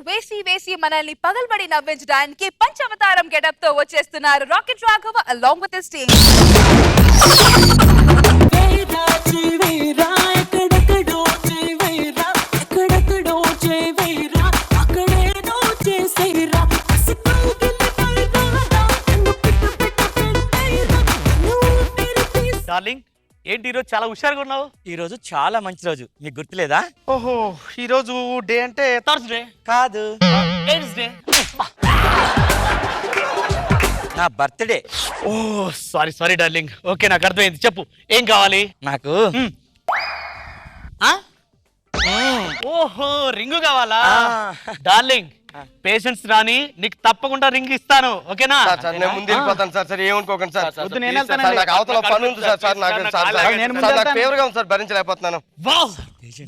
వేసి వేసి మనల్ని పగల్బడి నవ్వించడానికి పంచవతారం గెటప్ తో వచ్చేస్తున్నారు rocket Raghava along with his team. Darling ఏంటి ఈరోజు చాలా హుషారుగా ఉన్నావు? ఈ రోజు చాలా మంచి రోజు, మీకు గుర్తులేదా? ఓహో, ఈ రోజు డే అంటే థర్స్డే కాదు, వెడ్నెస్డే. నా బర్త్డే. ఓ సారీ సారీ డార్లింగ్. ఓకే, నాకు అర్థమైంది. చెప్పు ఏం కావాలి? నాకు ఓహో, రింగు కావాలా? డార్లింగ్, పేషెంట్స్ రాని నీకు తప్పకుండా రింగ్ ఇస్తాను. ఓకేనా? నేను ముందు వెళ్ళిపోతాను సార్. సార్ ఏమనుకోకండి సార్. నాకు అవతల పని ఉంది సార్. సార్ నాకు ఫేవర్గా ఉంది సార్, భరించలేకపోతున్నాను. వావ్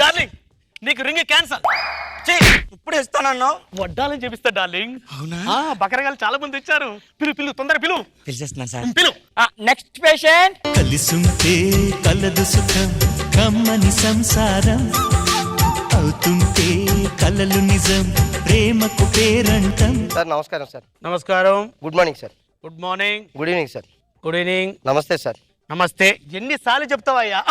డార్లింగ్, నీకు రింగ్ క్యాన్సల్. ఇప్పుడు ఇస్తానన్నావు, వడ్డాలని చెప్పిస్తా డార్లింగ్. అవునా? బకరగాలు చాలా మంది వచ్చారు. పిలు తొందర పిలు. పిలిచేస్తున్నాను సార్. పిలు. Next patient. కలిసుంటే కలదు సుఖం, కమ్మని సంసారం అవుతుంటే కలలు నిజం, ప్రేమకు పేరంటం. సార్ నమస్కారం సార్. నమస్కారం. Good morning sir. Good morning. Good evening sir. Good evening. నమస్తే సార్. నమస్తే. ఎన్నిసార్లు చెప్తావయ్యా?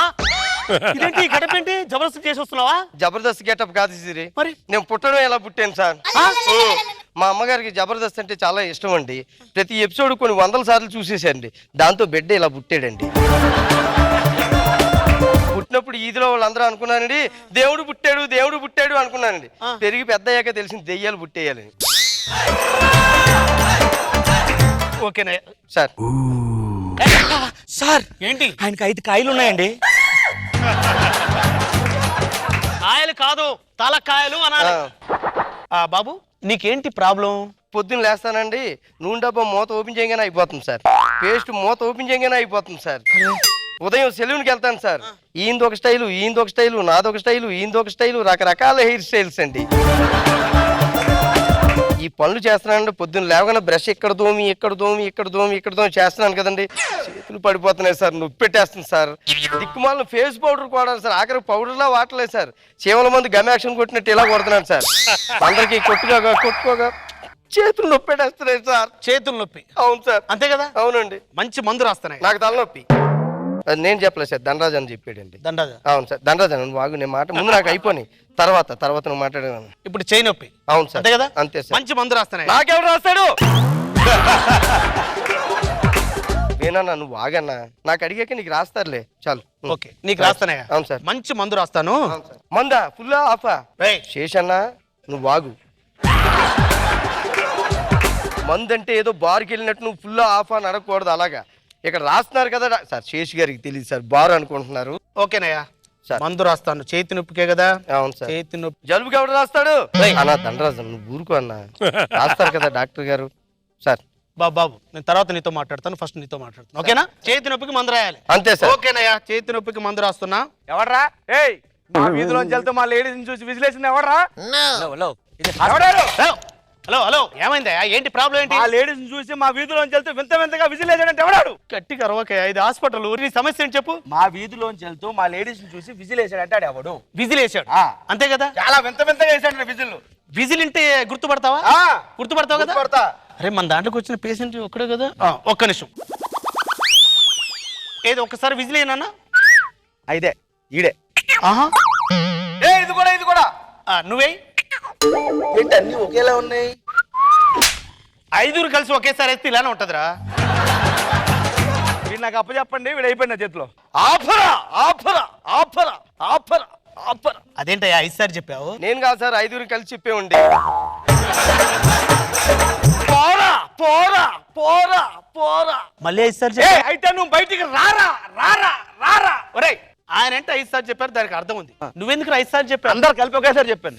ఇదేంటి గడపేంటి జబర్దస్త్ చేసి వస్తున్నావా? జబర్దస్త్ గెటప్ కాదు సిరి. మరి నేను పుట్టడం ఎలా పుట్టాను సార్. మా అమ్మగారికి జబర్దస్త్ అంటే చాలా ఇష్టం అండి. ప్రతి ఎపిసోడ్ కొన్ని 100 సార్లు చూసేసండి. దాంతో బిడ్డ ఇలా పుట్టాడండి. పుట్టినప్పుడు ఈదిలో వాళ్ళందరూ అనుకున్నానండి దేవుడు పుట్టాడు అనుకున్నానండి. పెరిగి పెద్ద అయ్యాక తెలిసింది దెయ్యాలు పుట్టేయాలని. ఓకేనా సార్? సార్ ఏంటి? ఆయనకి 5 కాయలు ఉన్నాయండి. కాయలు కాదు, తలకాయలు అనాలి. బాబు, నీకేంటి ప్రాబ్లం? పొద్దున్న లేస్తానండి, నూనె డబ్బా మూత ఓపెన్ చేయగానే అయిపోతుంది సార్. పేస్ట్ మూత ఓపెన్ చేయగానే అయిపోతుంది సార్. ఉదయం సెలూన్కి వెళ్తాను సార్. ఈయనదొక స్టైలు, నాదొక స్టైలు, రకరకాల హెయిర్ స్టైల్స్ అండి. ఈ పనులు చేస్తున్నానండి. పొద్దున్న లేవగానే బ్రష్ ఇక్కడ దోమి చేస్తున్నాను కదండి. చేతులు పడిపోతున్నాయి సార్, నొప్పి పెట్టేస్తుంది సార్. దిక్కుమాలను ఫేస్ పౌడర్ కూడా సార్. ఆఖరికి పౌడర్లా వాడలేదు సార్. చీమల మంది గమ్యాక్షన్ కొట్టినట్టు ఇలా కొడుతున్నాను సార్. అందరికి కొట్టుకోగా చేతులు నొప్పి పెట్టేస్తున్నాయి సార్. చేతులు నొప్పి? అవును సార్. అంతే కదా? అవునండి. మంచి మందు రాస్తున్నాయి. నాకు తలనొప్పి. నేను చెప్పలేదు సార్, ధనరాజు అని చెప్పాడండి. దండాజ? అవును సార్, ధనరాజు అని. వాగు నేను మాట ముందు నాకు అయిపోయి తర్వాత నువ్వు మాట్లాడాను. ఇప్పుడు చేయి నొప్పి? అవును సార్. అంతే కదా? అంతే సార్. మంచి మందు రాస్తున్నాయి. నాకెవరు రాస్తాడు? నేనన్నా నువ్వు వాగన్నా, నాకు అడిగాక నీకు రాస్తారులే. చాలు. ఓకే, నీకు రాస్తానే. అవును సార్. మంచి మందు రాస్తాను. మందా ఫుల్లా ఆఫా? శేషన్నా నువ్వు వాగు. మందు అంటే ఏదో బార్కి వెళ్ళినట్టు నువ్వు ఫుల్లా ఆఫా అని అడగకూడదు. అలాగా ఇక్కడ రాస్తున్నారు కదా సార్. శేష్ గారికి తెలియదు సార్, బార్ అనుకుంటున్నారు. ఓకేనయ్యా, మందు రాస్తాను. చేతి నొప్పికే కదా? అవును సార్. చేతి నొప్పి. జలుబుకి ఎవడు రాస్తాడు? అన్నా ధనరాజు నువ్వు ఊరుకో అన్నా, రాస్తారు కదా డాక్టర్ గారు. సార్ బాబు, నేను తర్వాత నీతో మాట్లాడతాను. ఫస్ట్ నీతో మాట్లాడతాను. ఓకేనా? చేతి నొప్పికి మందు రాయాలి. అంతే సార్. ఓకేనయ్యా, చేతి నొప్పికి మందు రాస్తున్నా. ఎవడ్రా? ఏయ్, మా వీధిలోంచి వెళ్తే మా లేడీస్ని చూసి విజిలేసింది ఎవడ్రా? హలో, ఏమైందా? ఏంటి ప్రాబ్లం? ఏంటి? ఆ లేడీస్ని చూసి మా వీధిలోంచి వెళ్తే వింతగా విజిలేసాడంటే ఎవడాడు? గట్టిగా అరవకయ్యా, ఇది హాస్పిటల్. నీ సమస్య ఏంటి చెప్పు. మా వీధిలోంచి వెళ్తూ మా లేడీస్ని చూసి విజిలేసాడంటే ఆడు ఎవడు? విజిల్ వేసాడు. అంతే కదా? చాలా వింతగా వేసాడు విజిల్. విజిల్ అంటే గుర్తుపడతావా? గుర్తుపడతావు కదా? పడతా. అరే, మన దాంట్లోకి వచ్చిన పేషెంట్ ఒక్కడే కదా. ఒక్క నిమిషం. ఏదో ఒక్కసారి విజిల్ అయినా. అయితే ఈడే. ఆహా, ఇది కూడా నువ్వే. ఏంటి అన్ని ఒకేలా ఉన్నాయి? 5 కలిసి ఒకేసారి వేస్తే ఇలానే ఉంటదిరా. వీడు నాకు అప్పచెప్పండి, వీడు అయిపోయిన చేతిలో. ఆఫరా. అదేంటయ్యా 5 సార్లు చెప్పావు? నేను కాదు సార్, 5 కలిసి చెప్పేవండి. పోరా. మళ్ళీ 5 సార్లు చెప్పావు. అయితే నువ్వు బయటికి రారా. ఒరేయ్, ఆయన అంటే 5 సార్లు చెప్పారు, దానికి అర్థం ఉంది. నువ్వెందుకు 5 సార్లు చెప్పావు? అందరు కలిపి ఒకేసారి చెప్పాను.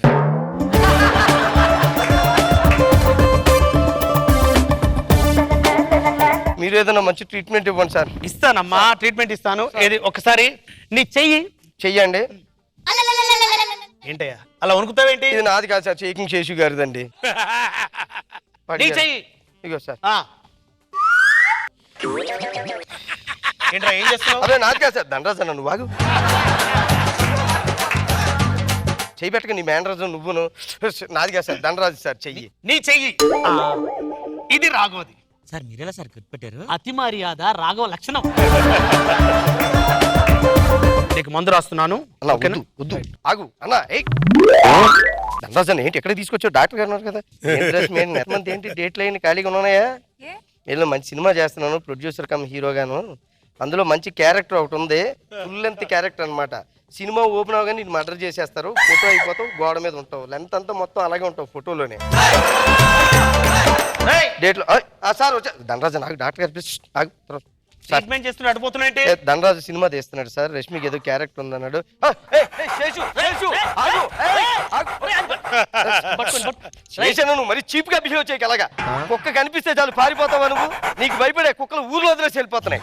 మీరు ఏదైనా మంచి ట్రీట్మెంట్ ఇవ్వండి సార్. ఇస్తానమ్మా, ట్రీట్మెంట్ ఇస్తాను. ఏది ఒకసారి నీ చెయ్యండి. ఏంటయ్యా అలా వణుకుతావేంటి? ఇది నాది కాదు సార్, చేకింగ్ శేషు గారిదండి. నీ చెయ్యి. ఇగో సార్. ఏంట్రా ఏం చేస్తున్నావు? అదే నాది కాదు సార్, ధనరాజు అన్న నువ్వు వాగు. చెయ్యి పెట్టక నీ మేనరాజు నువ్వును. నాది కాదు సార్, దండరాజు సార్ చెయ్యి. నీ చెయ్యి ఇది రాఘవది. సార్ మీరెలా సార్ గుర్తుపెట్టారు? అతి మర్యాద రాఘవ లక్షణం. నీకు మందు రాస్తున్నాను. అన్న ఓకేనా? వద్దు ఆగు అన్న. దండరాజు అన్న ఏంటి ఎక్కడ తీసుకొచ్చావు? డాక్టర్ గారు ఉన్నారు కదా. ఎంతమంది ఏంటి డేట్లు అయిన ఖాళీగా ఉన్నాయా? ఏ? నేను మంచి సినిమా చేస్తున్నాను, ప్రొడ్యూసర్ కమ్ హీరోగాను. అందులో మంచి క్యారెక్టర్ ఒకటి ఉంది, ఫుల్ లెంత్ క్యారెక్టర్ అన్నమాట. సినిమా ఓపెన్ అవగానే నేను మర్డర్ చేసేస్తారు, ఫోటో అయిపోతావు, గోడ మీద ఉంటావు, లెంత్ అంతా మొత్తం అలాగే ఉంటావు ఫోటోలోనే. డేట్లో సార్ వచ్చా. ధనరాజు నాకు డాక్టర్ గారు ప్లీజ్ ఆగు. సార్ ట్రీట్మెంట్ చేస్తున్నా అడిపోతున్నా. ధనరాజు సినిమా తీస్తున్నాడు సార్, రష్మికి ఏదో క్యారెక్టర్ ఉందన్నాడు. నువ్వు మరి చీప్ గా బిహేవ్ చేయక అలాగా. కుక్క కనిపిస్తే చాలు పారిపోతావా నువ్వు? నీకు భయపడే కుక్కలు ఊర్లో వదిలేసి వెళ్ళిపోతున్నాయి.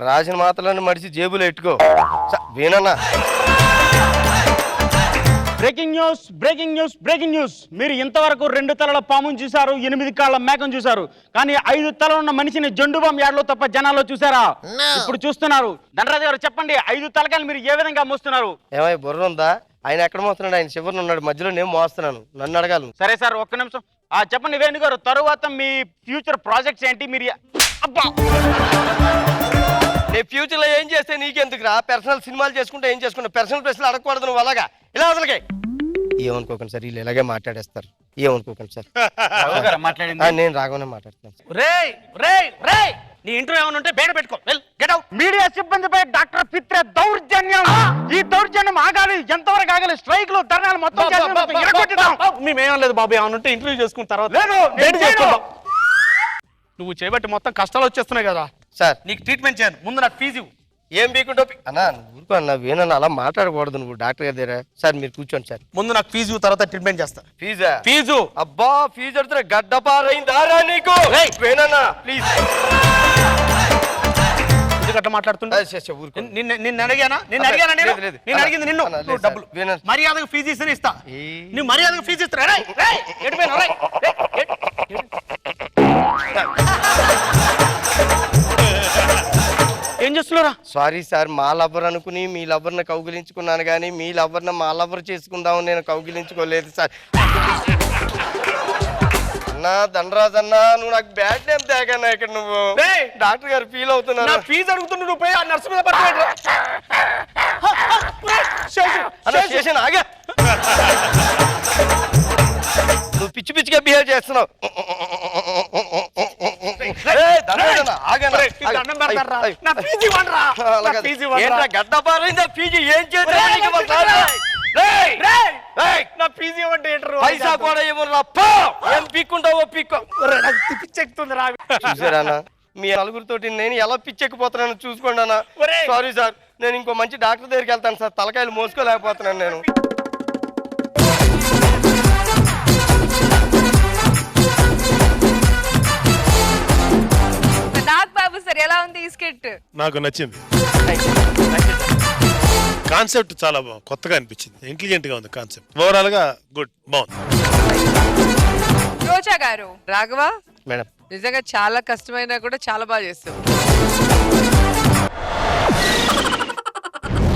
రాసిన మాత్రలను మడిచి జేబులో ఎట్టుకో. వేనన్నా breaking news, breaking news, breaking news. మీరు ఇంతవరకు 2 తలల పామును చూశారు, 8 కాళ్ళ మేకను చూశారు, కానీ 5 తలలు ఉన్న మనిషిని జండుబాం యార్డ్లో తప్ప జనాల్లో చూసారా? ఇప్పుడు చూస్తున్నారు. ధనరాజు గారు చెప్పండి, 5 తలకాయలు మీరు ఏ విధంగా మోస్తున్నారు? ఏమై బుర్ర ఉందా? ఆయన ఎక్కడ మోస్తున్నాడు? ఆయన చివరిని ఉన్నాడు, మధ్యలో నేను మోస్తున్నాను. నన్ను అడగాలి. సరే సార్, ఒక్క నిమిషం. చెప్పండి వేణు గారు, తరువాత మీ ఫ్యూచర్ ప్రాజెక్ట్స్ ఏంటి? మీరు అబ్బా నేను ఫ్యూచర్ లో ఏం చేస్తే నీకెందుకు రా? పర్సనల్ సినిమాలు చేసుకుంటే ఏం చేసుకుంటా? పర్సనల్ ప్రశ్నలు అడగకూడదు నువ్వు అలాగా. ఇలా అసలుకే ఏమనుకోకండి సార్, వీళ్ళు ఇలాగే మాట్లాడేస్తారు. ఏమనుకోకండి సార్. నేను రాగానే మాట్లాడుతున్నాను సార్. రేయ్ రేయ్ రేయ్, నీ ఇంటర్వ్యూ ఏమైనా ఉంటే బయట పెట్టుకో. Get out. మీడియా సిబ్బందిపై డాక్టర్ పిత్రే దౌర్జన్యం. ఈ దౌర్జన్యం ఆగాలి. ఎంతవరకు ఆగాలి? స్ట్రైక్లు, ధర్నాలు మొత్తం మేమేం లేదు బాబు, ఏమైనా ఉంటే ఇంటర్వ్యూ చేసుకున్న తర్వాత లేదు, బయట చేసుకుందాం. నువ్వు చేయబట్టి మొత్తం కష్టాలు వచ్చేస్తున్నాయి కదా సార్. నీకు ట్రీట్మెంట్ చేయాలి, ముందు నాకు ఫీజు. ఏం బీకుంటో అన్నా ఊరుకో అన్న. వేనన్నా అలా మాట్లాడకూడదు నువ్వు డాక్టర్ గారి దగ్గర. సార్ మీరు కూర్చోండి సార్. ముందు నాకు ఫీజు, తర్వాత ట్రీట్మెంట్ చేస్తా. ఫీజా? ఫీజు. అబ్బా ఫీజు అడితే గడ్డపారైందారా నీకు? వేనన్నా ప్లీజ్. ఎందుకట్లా మాట్లాడుతున్నా? నిన్ను అడిగానా? నిన్ను అడిగానా? నేను అడిగింది నిన్ను. డబ్బులు మర్యాదగా ఫీజు ఇస్తే ఇస్తా. నువ్వు మర్యాదగా ఫీజు ఇస్తా. ఏం చేస్తున్నారా? సారీ సార్, మా లవ్వర్ అనుకుని మీ లవ్వర్ని కౌగిలించుకున్నాను, కానీ మీ లవ్వర్ని మా లవ్వర్ చేసుకుందామని నేను కౌగిలించుకోలేదు సార్. అన్నా ధనరాజ్ అన్నా, నువ్వు నాకు బ్యాడ్ నేమ్ తేగన్నా ఇక్కడ. నువ్వు డాక్టర్ గారు ఫీల్ అవుతున్నారు. ఫీజు అడుగుతున్నా రూపాయి ఆ నర్సు మీద పట్టుకోండి. ఆగా, నువ్వు పిచ్చి పిచ్చిగా బిహేవ్ చేస్తున్నావు. గడ్డపారైందా ఫీజు? ఏం పైసా కూడా ఇవ్వరా? ఏం పీక్కుంటావో పీక్కో. పిచ్చెక్కుతుంది రా. చూసారా మీ నలుగురితోటి నేను ఎలా పిచ్చెక్కిపోతున్నాను చూసుకోండి అన్న. సారీ సార్, నేను ఇంకో మంచి డాక్టర్ దగ్గరికి వెళ్తాను సార్. తలకాయలు మోసుకోలేకపోతున్నాను నేను. బాబు సార్ ఎలా ఉంది ఈ స్కిట్? నాకు నచ్చింది. కాన్సెప్ట్ చాలా కొత్తగా అనిపించింది, ఇంటెలిజెంట్ గా ఉంది కాన్సెప్ట్. ఓవరాల్ గా గుడ్, బాగుంది. రోజా గారు. రాఘవ మేడం నిజంగా చాలా కష్టమైనా కూడా చాలా బాగా చేస్తావు.